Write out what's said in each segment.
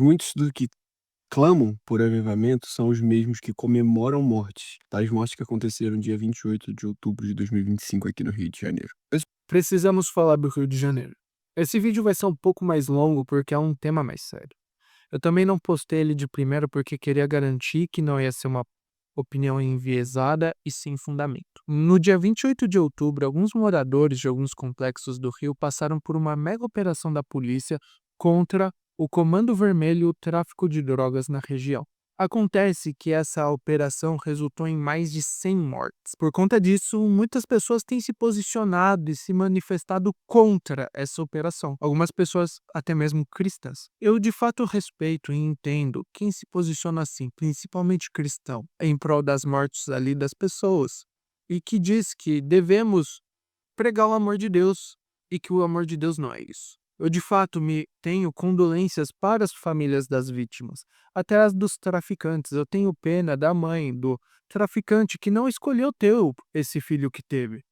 Muitos do que clamam por avivamento são os mesmos que comemoram mortes, tais mortes que aconteceram dia 28 de outubro de 2025 aqui no Rio de Janeiro. Precisamos falar do Rio de Janeiro. Esse vídeo vai ser um pouco mais longo porque é um tema mais sério. Eu também não postei ele de primeira porque queria garantir que não ia ser uma opinião enviesada e sem fundamento. No dia 28 de outubro, alguns moradores de alguns complexos do Rio passaram por uma mega operação da polícia contra o Comando Vermelho e o tráfico de drogas na região. Acontece que essa operação resultou em mais de 100 mortes. Por conta disso, muitas pessoas têm se posicionado e se manifestado contra essa operação. Algumas pessoas, até mesmo cristãs. Eu de fato respeito e entendo quem se posiciona assim, principalmente cristão, em prol das mortes ali das pessoas, e que diz que devemos pregar o amor de Deus e que o amor de Deus não é isso. Eu de fato me tenho condolências para as famílias das vítimas, até as dos traficantes. Eu tenho pena da mãe do traficante que não escolheu ter esse filho que teve,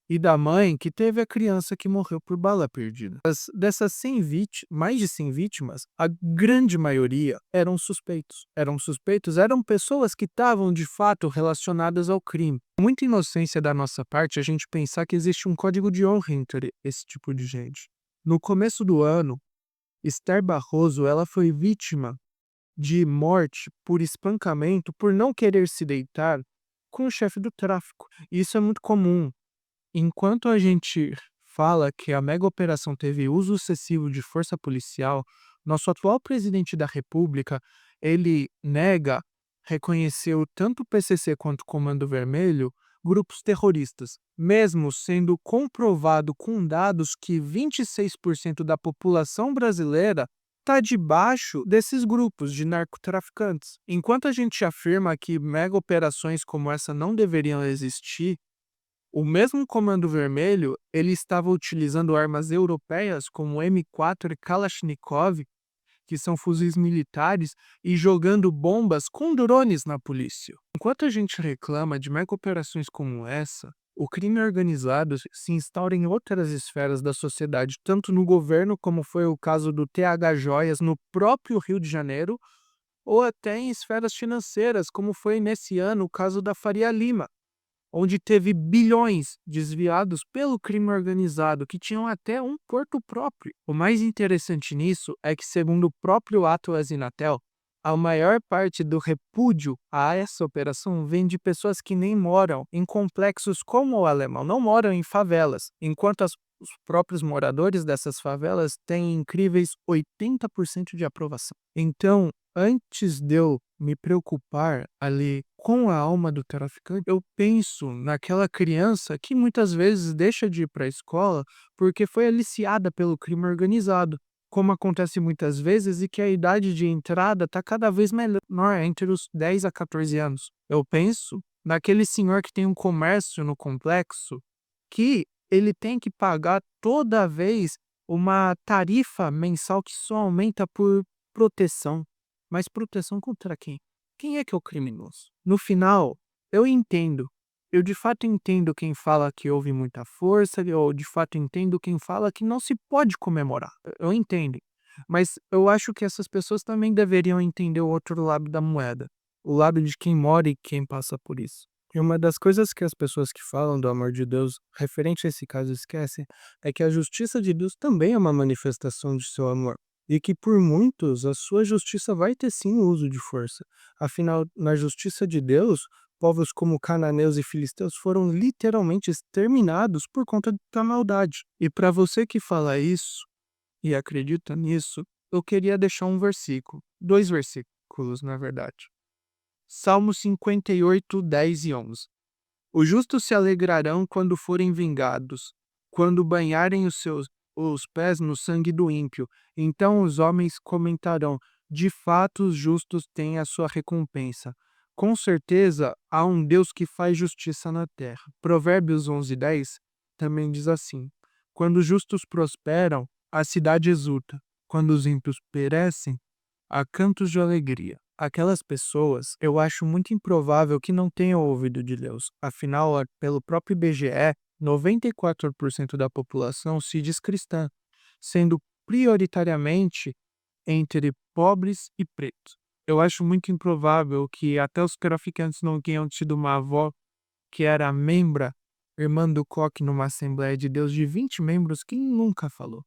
e da mãe que teve a criança que morreu por bala perdida. Dessas 100 mais de 100 vítimas, a grande maioria eram suspeitos. Eram pessoas que estavam de fato relacionadas ao crime. Muita inocência da nossa parte a gente pensar que existe um código de honra entre esse tipo de gente. No começo do ano, Esther Barroso ela foi vítima de morte por espancamento por não querer se deitar com o chefe do tráfico. Isso é muito comum. Enquanto a gente fala que a mega operação teve uso excessivo de força policial, nosso atual presidente da República, ele nega reconhecer tanto o PCC quanto o Comando Vermelho grupos terroristas, mesmo sendo comprovado com dados que 26% da população brasileira está debaixo desses grupos de narcotraficantes. Enquanto a gente afirma que mega operações como essa não deveriam existir, o mesmo Comando Vermelho, ele estava utilizando armas europeias como M4 e Kalashnikov, que são fuzis militares, e jogando bombas com drones na polícia. Enquanto a gente reclama de mega operações como essa, o crime organizado se instaura em outras esferas da sociedade, tanto no governo, como foi o caso do TH Joias no próprio Rio de Janeiro, ou até em esferas financeiras, como foi nesse ano o caso da Faria Lima, onde teve bilhões desviados pelo crime organizado, que tinham até um porto próprio. O mais interessante nisso é que, segundo o próprio Atlas Inatel, a maior parte do repúdio a essa operação vem de pessoas que nem moram em complexos como o Alemão, não moram em favelas, enquanto os próprios moradores dessas favelas têm incríveis 80% de aprovação. Então, antes de eu me preocupar ali com a alma do traficante, eu penso naquela criança que muitas vezes deixa de ir para a escola porque foi aliciada pelo crime organizado, como acontece muitas vezes, e que a idade de entrada está cada vez menor, entre os 10 a 14 anos. Eu penso naquele senhor que tem um comércio no complexo, que ele tem que pagar toda vez uma tarifa mensal que só aumenta por proteção. Mas proteção contra quem? Quem é que é o criminoso? No final, eu entendo. Eu de fato entendo quem fala que houve muita força, eu de fato entendo quem fala que não se pode comemorar. Eu entendo. Mas eu acho que essas pessoas também deveriam entender o outro lado da moeda. O lado de quem mora e quem passa por isso. E uma das coisas que as pessoas que falam do amor de Deus referente a esse caso esquecem é que a justiça de Deus também é uma manifestação de seu amor. E que por muitos a sua justiça vai ter sim o uso de força. Afinal, na justiça de Deus, povos como cananeus e filisteus foram literalmente exterminados por conta da maldade. E para você que fala isso e acredita nisso, eu queria deixar um versículo, dois versículos, na verdade. Salmo 58, 10 e 11. Os justos se alegrarão quando forem vingados, quando banharem os pés no sangue do ímpio. Então os homens comentarão: de fato, os justos têm a sua recompensa. Com certeza, há um Deus que faz justiça na terra. Provérbios 11:10 também diz assim: quando os justos prosperam, a cidade exulta. Quando os ímpios perecem, há cantos de alegria. Aquelas pessoas, eu acho muito improvável que não tenham ouvido de Deus. Afinal, pelo próprio IBGE, 94% da população se diz cristã, sendo prioritariamente entre pobres e pretos. Eu acho muito improvável que até os traficantes não tenham tido uma avó que era membra, irmã do coque numa Assembleia de Deus de 20 membros que nunca falou.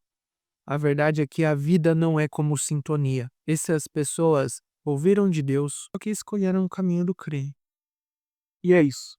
A verdade é que a vida não é como sintonia. Essas pessoas ouviram de Deus, só que escolheram o caminho do crime. E é isso.